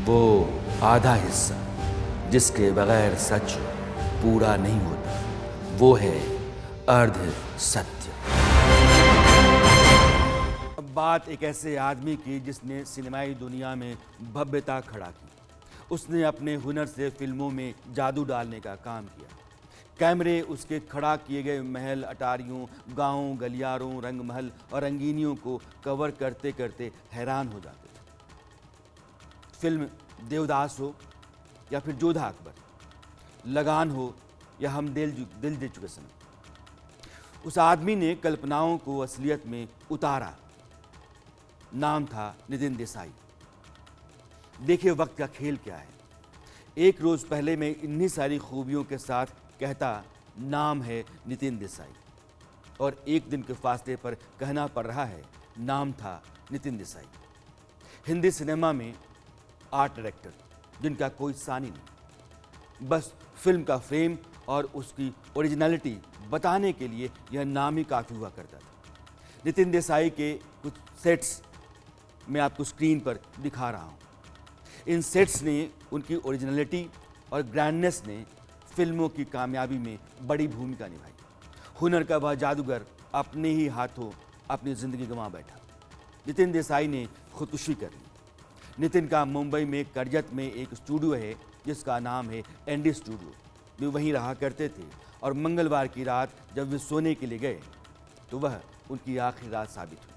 वो आधा हिस्सा जिसके बगैर सच पूरा नहीं होता, वो है अर्ध सत्य। अब बात एक ऐसे आदमी की जिसने सिनेमाई दुनिया में भव्यता खड़ा की। उसने अपने हुनर से फिल्मों में जादू डालने का काम किया। कैमरे उसके खड़ा किए गए महल, अटारियों, गांवों, गलियारों, रंगमहल और रंगीनियों को कवर करते करते हैरान हो जाते थे। फिल्म देवदास हो या फिर जोधा अकबर, लगान हो या हम दिल दे चुके सनम, उस आदमी ने कल्पनाओं को असलियत में उतारा। नाम था नितिन देसाई। देखिए वक्त का खेल क्या है। एक रोज पहले मैं इन्हीं सारी खूबियों के साथ कहता नाम है नितिन देसाई, और एक दिन के फासले पर कहना पड़ रहा है नाम था नितिन देसाई। हिंदी सिनेमा में आर्ट डायरेक्टर जिनका कोई सानी नहीं, बस फिल्म का फ्रेम और उसकी ओरिजिनलिटी बताने के लिए यह नाम ही काफ़ी हुआ करता था। नितिन देसाई के कुछ सेट्स मैं आपको स्क्रीन पर दिखा रहा हूँ। इन सेट्स ने, उनकी ओरिजिनलिटी और ग्रैंडनेस ने फिल्मों की कामयाबी में बड़ी भूमिका निभाई। हुनर का वह जादूगर अपने ही हाथों अपनी ज़िंदगी गंवा बैठा। नितिन देसाई ने खुदकुशी कर ली। नितिन का मुंबई में करजत में एक स्टूडियो है जिसका नाम है एनडी स्टूडियो। वे वहीं रहा करते थे और मंगलवार की रात जब वे सोने के लिए गए तो वह उनकी आखिरी रात साबित हुई।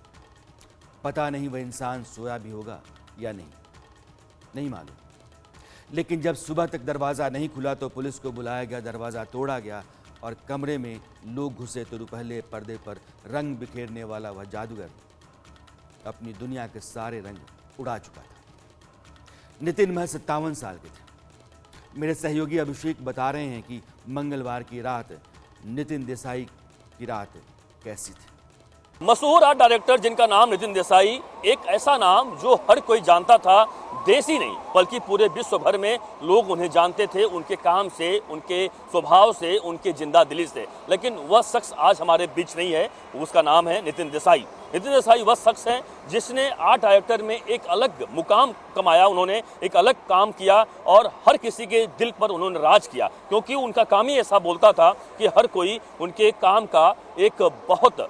पता नहीं वह इंसान सोया भी होगा या नहीं मालूम। लेकिन जब सुबह तक दरवाज़ा नहीं खुला तो पुलिस को बुलाया गया, दरवाज़ा तोड़ा गया और कमरे में लोग घुसे तो रुपहले पर्दे पर रंग बिखेरने वाला वह जादूगर अपनी दुनिया के सारे रंग उड़ा चुका था। नितिन महज 57 साल के थे। मेरे सहयोगी अभिषेक बता रहे हैं कि मंगलवार की रात नितिन देसाई की रात कैसी थी। मशहूर आर्ट डायरेक्टर जिनका नाम नितिन देसाई, एक ऐसा नाम जो हर कोई जानता था। देश ही नहीं बल्कि पूरे विश्व भर में लोग उन्हें जानते थे, उनके काम से, उनके स्वभाव से, उनके जिंदा दिली से। लेकिन वह शख्स आज हमारे बीच नहीं है। उसका नाम है नितिन देसाई। नितिन देसाई वह शख्स है जिसने आर्ट डायरेक्टर में एक अलग मुकाम कमाया। उन्होंने एक अलग काम किया और हर किसी के दिल पर उन्होंने राज किया, क्योंकि उनका काम ही ऐसा बोलता था कि हर कोई उनके काम का एक बहुत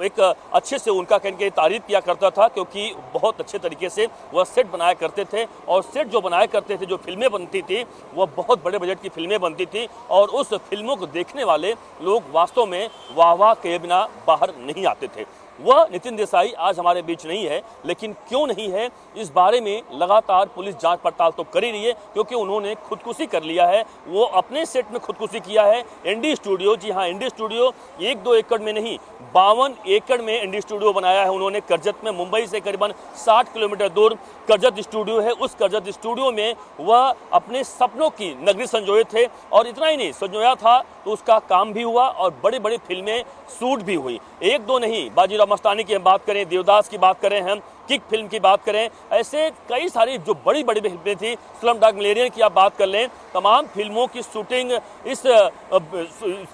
एक अच्छे से उनका कहने की तारीफ किया करता था, क्योंकि बहुत अच्छे तरीके से वह सेट बनाया करते थे। और सेट जो बनाया करते थे, जो फिल्में बनती थी, वह बहुत बड़े बजट की फिल्में बनती थी और उस फिल्मों को देखने वाले लोग वास्तव में वाह वाह के बिना बाहर नहीं आते थे। वह नितिन देसाई आज हमारे बीच नहीं है, लेकिन क्यों नहीं है इस बारे में लगातार पुलिस जांच पड़ताल तो कर ही रही है, क्योंकि उन्होंने खुदकुशी कर लिया है। वो अपने सेट में खुदकुशी किया है। एनडी स्टूडियो, जी हाँ, एनडी स्टूडियो 1-2 एकड़ में नहीं, 52 एकड़ में एनडी स्टूडियो बनाया है उन्होंने करजत में। मुंबई से करीबन 60 किलोमीटर दूर करजत स्टूडियो है। उस करजत स्टूडियो में वह अपने सपनों की नगरी संजोए थे, और इतना ही नहीं, संजोया था तो उसका काम भी हुआ और बड़ी बड़ी फिल्में शूट भी हुई। 1-2 नहीं, बाजीराव मस्तानी की हम बात करें, देवदास की बात करें, हम किक फिल्म की बात करें, ऐसे कई सारी जो बड़ी बड़ी फिल्में थी, स्लमडॉग मिलियनेयर की आप बात कर लें, तमाम फिल्मों की शूटिंग इस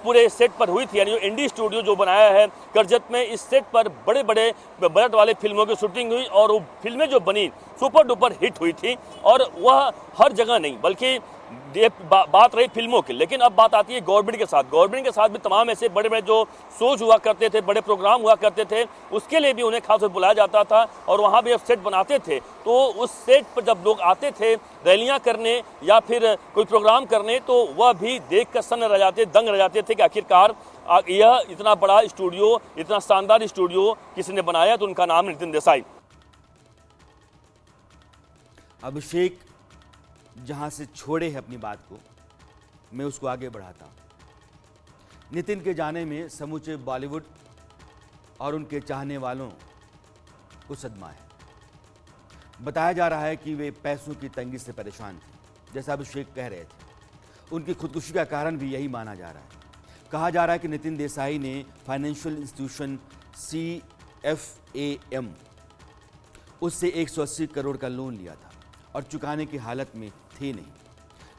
पूरे सेट पर हुई थी। यानी एनडी स्टूडियो जो बनाया है करजत में, इस सेट पर बड़े बड़े बजट वाले फिल्मों की शूटिंग हुई और वो फिल्में जो बनी सुपर डुपर हिट हुई थी। और वह हर जगह नहीं, बल्कि बात रही फिल्मों की, लेकिन अब बात आती है गवर्नमेंट के साथ। गवर्नमेंट के साथ भी तमाम ऐसे बड़े बड़े जो शोज हुआ करते थे, बड़े प्रोग्राम हुआ करते थे, उसके लिए भी उन्हें खास तौर पर बुलाया जाता था और वहाँ भी जब सेट बनाते थे तो उस सेट पर जब लोग आते थे रैलियाँ करने या फिर कोई प्रोग्राम करने, तो वह भी देख कर सन्न रह जाते, दंग रह जाते थे कि आखिरकार यह इतना बड़ा स्टूडियो, इतना शानदार स्टूडियो किसी ने बनाया। तो उनका नाम नितिन देसाई। अभिषेक जहां से छोड़े है अपनी बात को, मैं उसको आगे बढ़ाता हूं। नितिन के जाने में समूचे बॉलीवुड और उनके चाहने वालों को सदमा है। बताया जा रहा है कि वे पैसों की तंगी से परेशान थे, जैसा अभिषेक कह रहे थे। उनकी खुदकुशी का कारण भी यही माना जा रहा है। कहा जा रहा है कि नितिन देसाई ने फाइनेंशियल इंस्टीट्यूशन CFAM उससे 180 करोड़ का लोन लिया था और चुकाने की हालत में थे नहीं।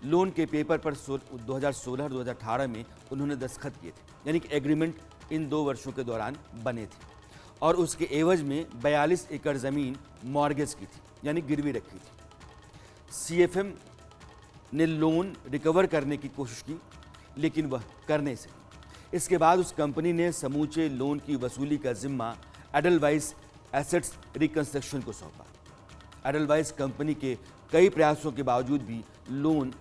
लोन के पेपर पर 2016-2018 में उन्होंने दस्तखत किए थे, यानी कि एग्रीमेंट इन 2 वर्षों के दौरान बने थे और उसके एवज में 42 एकड़ ज़मीन मॉर्गेज की थी, यानी गिरवी रखी थी। सीएफएम ने लोन रिकवर करने की कोशिश की, लेकिन वह कर नहीं सकी। इसके बाद उस कंपनी ने समूचे लोन की वसूली का जिम्मा एडलवाइस एसेट्स रिकंस्ट्रक्शन को सौंपा। एडलवाइस कंपनी के कई प्रयासों के बावजूद भी लोन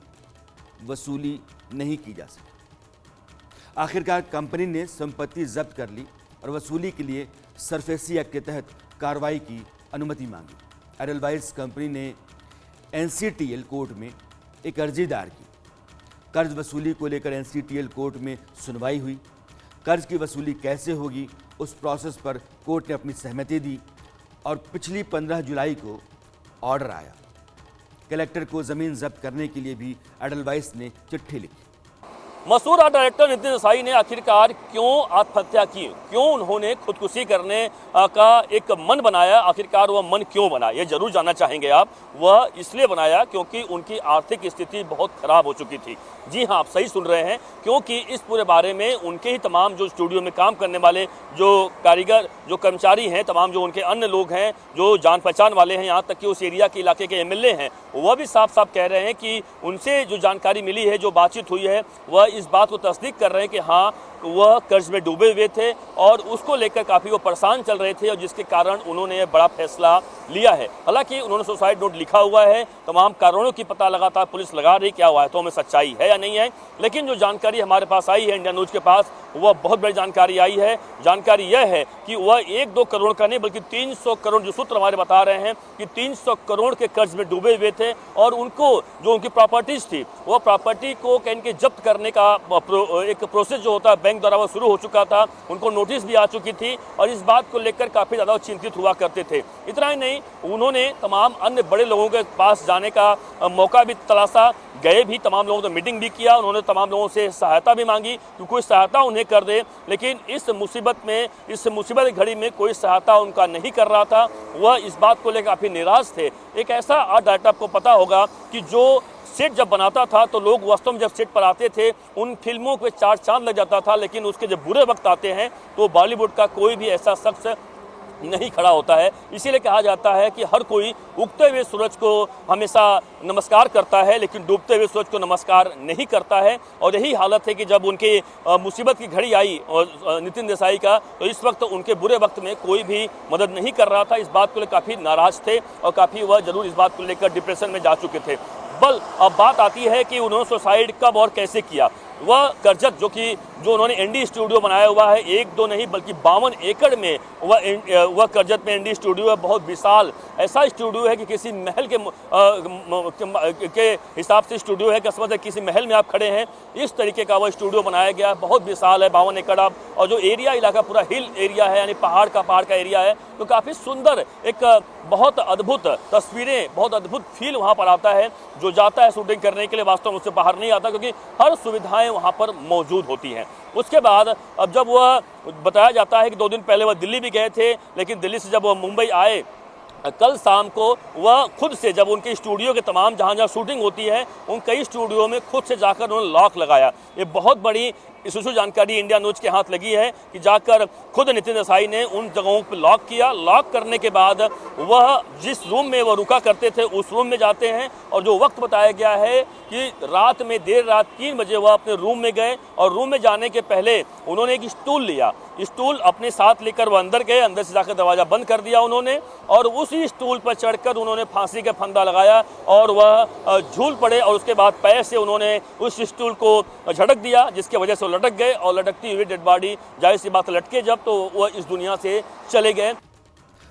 वसूली नहीं की जा सकी। आखिरकार कंपनी ने संपत्ति जब्त कर ली और वसूली के लिए सरफेसी एक्ट के तहत कार्रवाई की अनुमति मांगी। एडलवाइस कंपनी ने एनसीटीएल कोर्ट में एक अर्जी दायर की। कर्ज वसूली को लेकर एनसीटीएल कोर्ट में सुनवाई हुई। कर्ज की वसूली कैसे होगी, उस प्रोसेस पर कोर्ट ने अपनी सहमति दी और पिछली 15 जुलाई को ऑर्डर आया। कलेक्टर को जमीन जब्त करने के लिए भी एडलवाइस ने चिट्ठी लिखी। मशहूर आर्ट डायरेक्टर नितिन देसाई ने आखिरकार क्यों आत्महत्या की, क्यों उन्होंने खुदकुशी करने का एक मन बनाया, आखिरकार वह मन क्यों बना, ये जरूर जानना चाहेंगे आप। वह इसलिए बनाया क्योंकि उनकी आर्थिक स्थिति बहुत खराब हो चुकी थी। जी हाँ, आप सही सुन रहे हैं, क्योंकि इस पूरे बारे में उनके ही तमाम जो स्टूडियो में काम करने वाले जो कारीगर, जो कर्मचारी हैं, तमाम जो उनके अन्य लोग हैं, जो जान पहचान वाले हैं, यहाँ तक कि उस एरिया के इलाके के एमएलए हैं, वह भी साफ साफ कह रहे हैं कि उनसे जो जानकारी मिली है, जो बातचीत हुई है, वह इस बात को तस्दीक कर रहे हैं कि हाँ, वह कर्ज में डूबे हुए थे और उसको लेकर काफ़ी वो परेशान चल रहे थे और जिसके कारण उन्होंने यह बड़ा फैसला लिया है। हालांकि उन्होंने सुसाइड नोट लिखा हुआ है, तमाम कारणों की पता लगातार पुलिस लगा रही, क्या हुआ है तो हमें सच्चाई है या नहीं है। लेकिन जो जानकारी हमारे पास आई है, इंडिया न्यूज़ के पास, वह बहुत बड़ी जानकारी आई है। जानकारी यह है कि वह 1-2 करोड़ का नहीं बल्कि 300 करोड़, जो सूत्र हमारे बता रहे हैं कि 300 करोड़ के कर्ज में डूबे हुए थे और उनको जो उनकी प्रॉपर्टीज थी, वह प्रॉपर्टी को कहीं के जब्त करने का एक प्रोसेस जो होता है बैंक द्वारा वह शुरू हो चुका था। उनको नोटिस भी आ चुकी थी और इस बात को लेकर काफ़ी ज़्यादा चिंतित हुआ करते थे। इतना ही नहीं, उन्होंने तमाम अन्य बड़े लोगों के पास जाने का मौका भी तलाशा, गए भी, तमाम लोगों से मीटिंग भी किया, उन्होंने तमाम लोगों से सहायता भी मांगी कि कोई सहायता उन्हें कर दे। लेकिन इस मुसीबत की घड़ी में कोई सहायता उनका नहीं कर रहा था। वह इस बात को लेकर काफ़ी निराश थे। एक ऐसा आर्ट डायरेक्टर, आपको पता होगा कि जो सेट जब बनाता था तो लोग वास्तव में जब सेट पर आते थे, उन फिल्मों पे 4 चांद लग जाता था। लेकिन उसके जब बुरे वक्त आते हैं तो बॉलीवुड का कोई भी ऐसा शख्स नहीं खड़ा होता है। इसीलिए कहा जाता है कि हर कोई उगते हुए सूरज को हमेशा नमस्कार करता है, लेकिन डूबते हुए सूरज को नमस्कार नहीं करता है। और यही हालत है कि जब उनके मुसीबत की घड़ी आई और नितिन देसाई का, तो इस वक्त उनके बुरे वक्त में कोई भी मदद नहीं कर रहा था। इस बात को लेकर काफ़ी नाराज थे और काफ़ी वह जरूर इस बात को लेकर डिप्रेशन में जा चुके थे। बल अब बात आती है कि उन्होंने सुसाइड कब और कैसे किया। वह करजत जो उन्होंने एनडी स्टूडियो बनाया हुआ है, 1-2 नहीं बल्कि 52 एकड़ में वह करजत में एनडी स्टूडियो है। बहुत विशाल ऐसा स्टूडियो है कि किसी महल के हिसाब से स्टूडियो है कि समझ है किसी महल में आप खड़े हैं, इस तरीके का वह स्टूडियो बनाया गया। बहुत विशाल है, 52 एकड़। और जो एरिया इलाका पूरा हिल एरिया है, यानी पहाड़ का एरिया है, तो काफ़ी सुंदर, एक बहुत अद्भुत तस्वीरें, बहुत अद्भुत फील वहाँ पर आता है। जो जाता है शूटिंग करने के लिए वास्तव में उससे बाहर नहीं आता, क्योंकि हर सुविधाएं वहाँ पर मौजूद होती हैं। उसके बाद अब जब वह बताया जाता है कि 2 दिन पहले वह दिल्ली भी गए थे, लेकिन दिल्ली से जब वह मुंबई आए, कल शाम को वह खुद से, जब उनके स्टूडियो के तमाम जहाँ शूटिंग होती है, उन कई स्टूडियो में खुद से जाकर उन्होंने लॉक लगाया। ये बहुत बड़ी इसुसु जानकारी इंडिया न्यूज़ के हाथ लगी है कि जाकर खुद नितिन देसाई ने उन जगहों पर लॉक किया। लॉक करने के बाद वह जिस रूम में वह रुका करते थे उस रूम में जाते हैं और जो वक्त बताया गया है कि रात में देर रात 3 बजे वह अपने रूम में गए और रूम में जाने के पहले उन्होंने एक स्टूल लिया। स्टूल अपने साथ लेकर वह अंदर गए, अंदर से जाकर दरवाज़ा बंद कर दिया उन्होंने और उसी स्टूल पर चढ़कर उन्होंने फांसी का फंदा लगाया और वह झूल पड़े और उसके बाद पैर से उन्होंने उस स्टूल को झटक दिया, जिसकी वजह से लटक गए और लटकती हुई डेड बॉडी, जाहिर सी बात लटके जब, तो वह इस दुनिया से चले गए।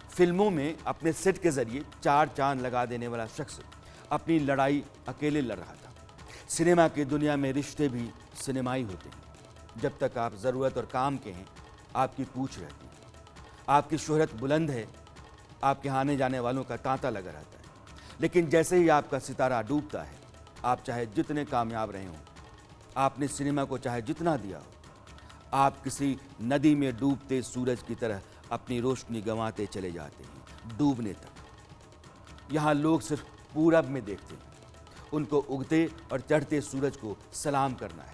फिल्मों में अपने सेट के जरिए 4 चांद लगा देने वाला शख्स अपनी लड़ाई अकेले लड़ रहा था। सिनेमा की दुनिया में रिश्ते भी सिनेमाई होते हैं। जब तक आप ज़रूरत और काम के हैं, आपकी पूछ रहती है, आपकी शोहरत बुलंद है, आपके आने जाने वालों का तांता लगा रहता है। लेकिन जैसे ही आपका सितारा डूबता है, आप चाहे जितने कामयाब रहे हों, आपने सिनेमा को चाहे जितना दिया हो, आप किसी नदी में डूबते सूरज की तरह अपनी रोशनी गंवाते चले जाते हैं, डूबने तक। यहाँ लोग सिर्फ पूरब में देखते हैं, उनको उगते और चढ़ते सूरज को सलाम करना है।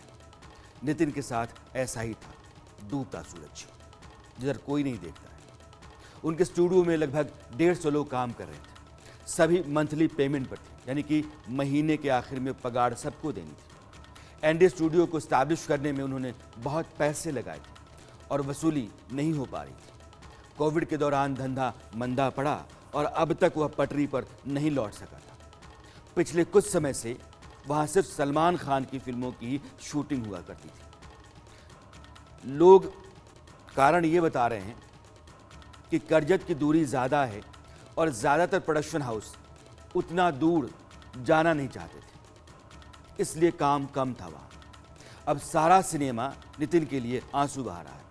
नितिन के साथ ऐसा ही था, डूबता सूरज जिधर कोई नहीं देखता है। उनके स्टूडियो में लगभग 150 लोग काम कर रहे थे, सभी मंथली पेमेंट पर थे। यानी कि महीने के आखिर में पगार सबको देनी थी। एनडी स्टूडियो को स्टैब्लिश करने में उन्होंने बहुत पैसे लगाए थे और वसूली नहीं हो पा रही थी। कोविड के दौरान धंधा मंदा पड़ा और अब तक वह पटरी पर नहीं लौट सका था। पिछले कुछ समय से वहाँ सिर्फ सलमान खान की फिल्मों की शूटिंग हुआ करती थी। लोग कारण ये बता रहे हैं कि करजत की दूरी ज़्यादा है और ज़्यादातर प्रोडक्शन हाउस उतना दूर जाना नहीं चाहते थे, इसलिए काम कम था वहाँ। अब सारा सिनेमा नितिन के लिए आंसू बहा रहा है,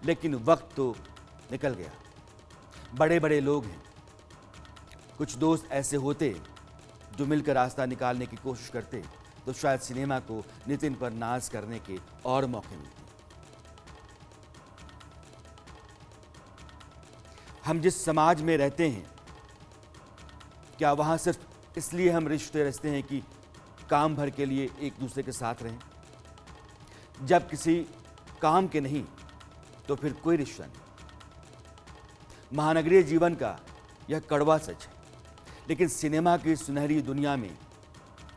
लेकिन वक्त तो निकल गया। बड़े बड़े लोग हैं, कुछ दोस्त ऐसे होते जो मिलकर रास्ता निकालने की कोशिश करते तो शायद सिनेमा को नितिन पर नाज करने के और मौके मिलते। हम जिस समाज में रहते हैं, क्या वहाँ सिर्फ इसलिए हम रिश्ते रचते हैं कि काम भर के लिए एक दूसरे के साथ रहें? जब किसी काम के नहीं तो फिर कोई रिश्ता नहीं। महानगरीय जीवन का यह कड़वा सच है, लेकिन सिनेमा की सुनहरी दुनिया में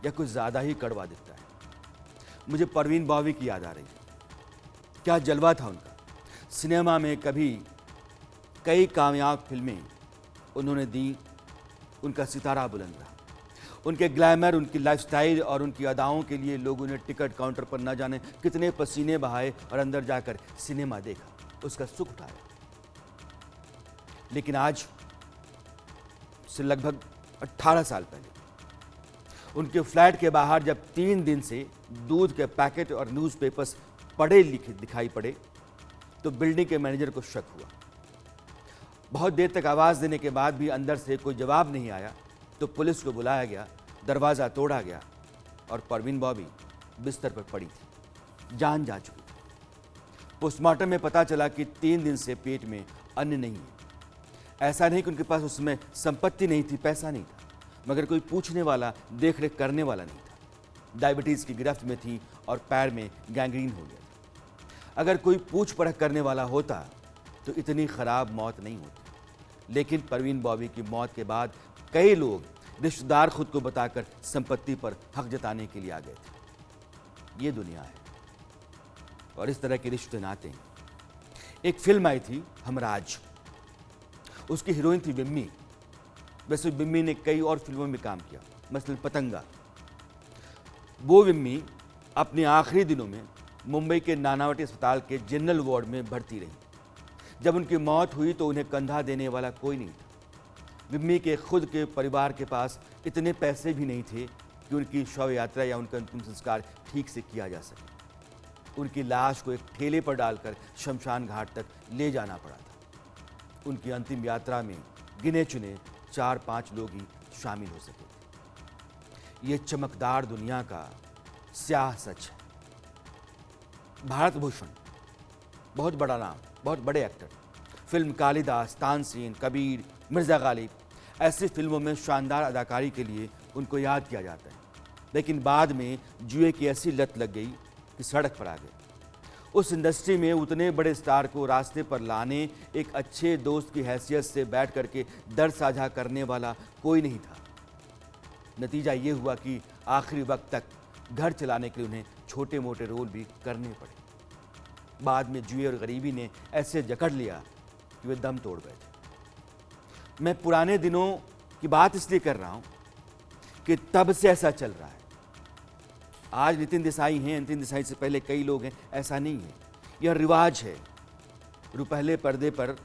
यह कुछ ज़्यादा ही कड़वा दिखता है। मुझे परवीन बॉबी की याद आ रही है। क्या जलवा था उनका। सिनेमा में कभी कई कामयाब फिल्में उन्होंने दी, उनका सितारा बुलंद रहा। उनके ग्लैमर, उनकी लाइफस्टाइल और उनकी अदाओं के लिए लोगों ने टिकट काउंटर पर न जाने कितने पसीने बहाए और अंदर जाकर सिनेमा देखा, उसका सुख उठाया। लेकिन आज से लगभग 18 साल पहले उनके फ्लैट के बाहर जब 3 दिन से दूध के पैकेट और न्यूज़पेपर्स पड़े लिखे दिखाई पड़े तो बिल्डिंग के मैनेजर को शक हुआ। बहुत देर तक आवाज़ देने के बाद भी अंदर से कोई जवाब नहीं आया तो पुलिस को बुलाया गया, दरवाज़ा तोड़ा गया और परवीन बॉबी बिस्तर पर पड़ी थी, जान जा चुकी थी। पोस्टमार्टम में पता चला कि 3 दिन से पेट में अन्न नहीं है। ऐसा नहीं कि उनके पास उसमें संपत्ति नहीं थी, पैसा नहीं था, मगर कोई पूछने वाला, देख रेख करने वाला नहीं था। डायबिटीज़ की गिरफ्त में थी और पैर में गैंग्रीन हो गया था। अगर कोई पूछ परख करने वाला होता तो इतनी खराब मौत नहीं होती। लेकिन परवीन बॉबी की मौत के बाद कई लोग, रिश्तेदार खुद को बताकर संपत्ति पर हक जताने के लिए आ गए थे। ये दुनिया है और इस तरह के रिश्ते नाते हैं। एक फिल्म आई थी हमराज, उसकी हीरोइन थी विम्मी। वैसे विम्मी ने कई और फिल्मों में काम किया, मसलन पतंगा। वो विम्मी अपने आखिरी दिनों में मुंबई के नानावटी अस्पताल के जनरल वार्ड में भर्ती रही। जब उनकी मौत हुई तो उन्हें कंधा देने वाला कोई नहीं था। विम्मी के खुद के परिवार के पास इतने पैसे भी नहीं थे कि उनकी शव यात्रा या उनका अंतिम संस्कार ठीक से किया जा सके। उनकी लाश को एक ठेले पर डालकर शमशान घाट तक ले जाना पड़ा था। उनकी अंतिम यात्रा में गिने चुने 4-5 लोग ही शामिल हो सके थे। ये चमकदार दुनिया का स्याह सच है। भारत भूषण बहुत बड़ा नाम, बहुत बड़े एक्टर। फिल्म कालिदास, तानसेन, कबीर, मिर्ज़ा गालिब ऐसी फिल्मों में शानदार अदाकारी के लिए उनको याद किया जाता है। लेकिन बाद में जुए की ऐसी लत लग गई कि सड़क पर आ गए। उस इंडस्ट्री में उतने बड़े स्टार को रास्ते पर लाने, एक अच्छे दोस्त की हैसियत से बैठ करके दर्द साझा करने वाला कोई नहीं था। नतीजा ये हुआ कि आखिरी वक्त तक घर चलाने के लिए उन्हें छोटे मोटे रोल भी करने पड़े। बाद में जुए और गरीबी ने ऐसे जकड़ लिया कि वे दम तोड़ गए थे। मैं पुराने दिनों की बात इसलिए कर रहा हूँ कि तब से ऐसा चल रहा है। आज नितिन देसाई हैं, नितिन देसाई से पहले कई लोग हैं, ऐसा नहीं है। यह रिवाज है। रुपहले पर्दे पर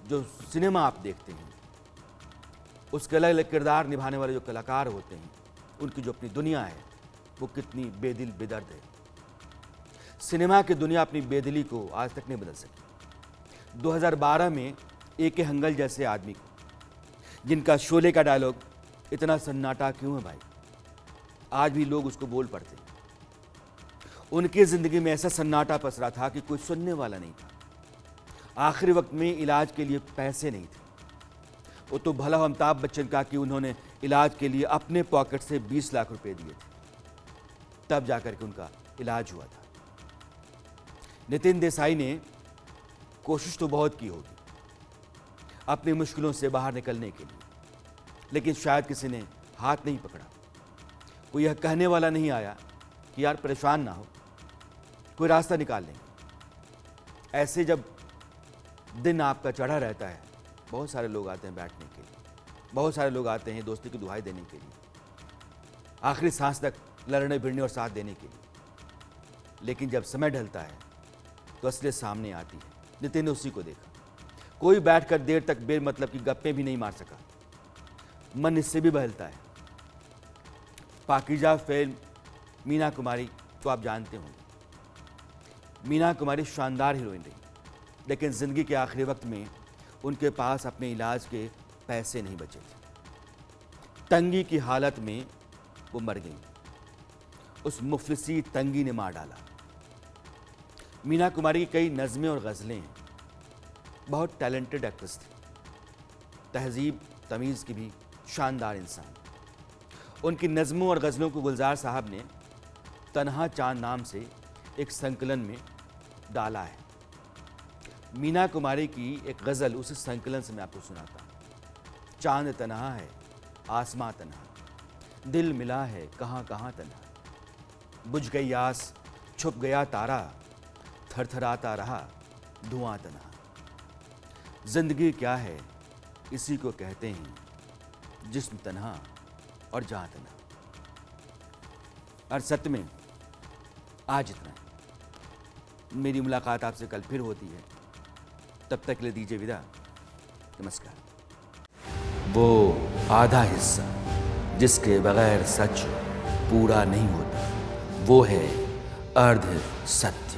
जो सिनेमा आप देखते हैं, उसके अलग अलग किरदार निभाने वाले जो कलाकार होते हैं, उनकी जो अपनी दुनिया है वो कितनी बेदिल बेदर्द है। सिनेमा की दुनिया अपनी बेदिली को आज तक नहीं बदल सकी। 2012 में ए.के. हंगल जैसे आदमी को, जिनका शोले का डायलॉग इतना सन्नाटा क्यों है भाई, आज भी लोग उसको बोल पड़ते हैं। उनकी ज़िंदगी में ऐसा सन्नाटा पसरा था कि कोई सुनने वाला नहीं था। आखिरी वक्त में इलाज के लिए पैसे नहीं थे। वो तो भला अमिताभ बच्चन का कि उन्होंने इलाज के लिए अपने पॉकेट से 20 लाख रुपए दिए थे, तब जाकर के उनका इलाज हुआ था। नितिन देसाई ने कोशिश तो बहुत की होगी अपनी मुश्किलों से बाहर निकलने के लिए, लेकिन शायद किसी ने हाथ नहीं पकड़ा, कोई यह कहने वाला नहीं आया कि यार परेशान ना हो, कोई रास्ता निकाल लेंगे। ऐसे जब दिन आपका चढ़ा रहता है, बहुत सारे लोग आते हैं बैठने के लिए, बहुत सारे लोग आते हैं दोस्ती की दुहाई देने के लिए, आखिरी सांस तक लड़ने भिड़ने और साथ देने के लिए। लेकिन जब समय ढलता है तो असलियत सामने आती है। नितिन ने उसी को देखा। कोई बैठकर देर तक बेमतलब की गप्पे भी नहीं मार सका। मन इससे भी बहलता है। पाकीज़ा फिल्म मीना कुमारी तो आप जानते होंगे। मीना कुमारी शानदार हीरोइन रही, लेकिन ज़िंदगी के आखिरी वक्त में उनके पास अपने इलाज के पैसे नहीं बचे थे। तंगी की हालत में वो मर गई। उस मुफलिसी तंगी ने मार डाला। मीना कुमारी की कई नज़में और गज़लें हैं। बहुत टैलेंटेड एक्ट्रेस थी, तहजीब तमीज़ की भी शानदार इंसान। उनकी नज़मों और गज़लों को गुलजार साहब ने तन्हा चांद नाम से एक संकलन में डाला है। मीना कुमारी की एक गज़ल उसी संकलन से मैं आपको सुनाता हूँ। चांद तन्हा है, आसमां तन्हा, दिल मिला है कहाँ कहाँ तन्हा, बुझ गई आस, छुप गया तारा, थरथराता रहा धुआं तन्हा। जिंदगी क्या है इसी को कहते हैं, जिस्म तन्हा और जान तन्हा। और सत्य में आज इतना है। मेरी मुलाकात आपसे कल फिर होती है। तब तक के लिए दीजिए विदा। नमस्कार। वो आधा हिस्सा जिसके बगैर सच पूरा नहीं होता, वो है अर्ध सत्य।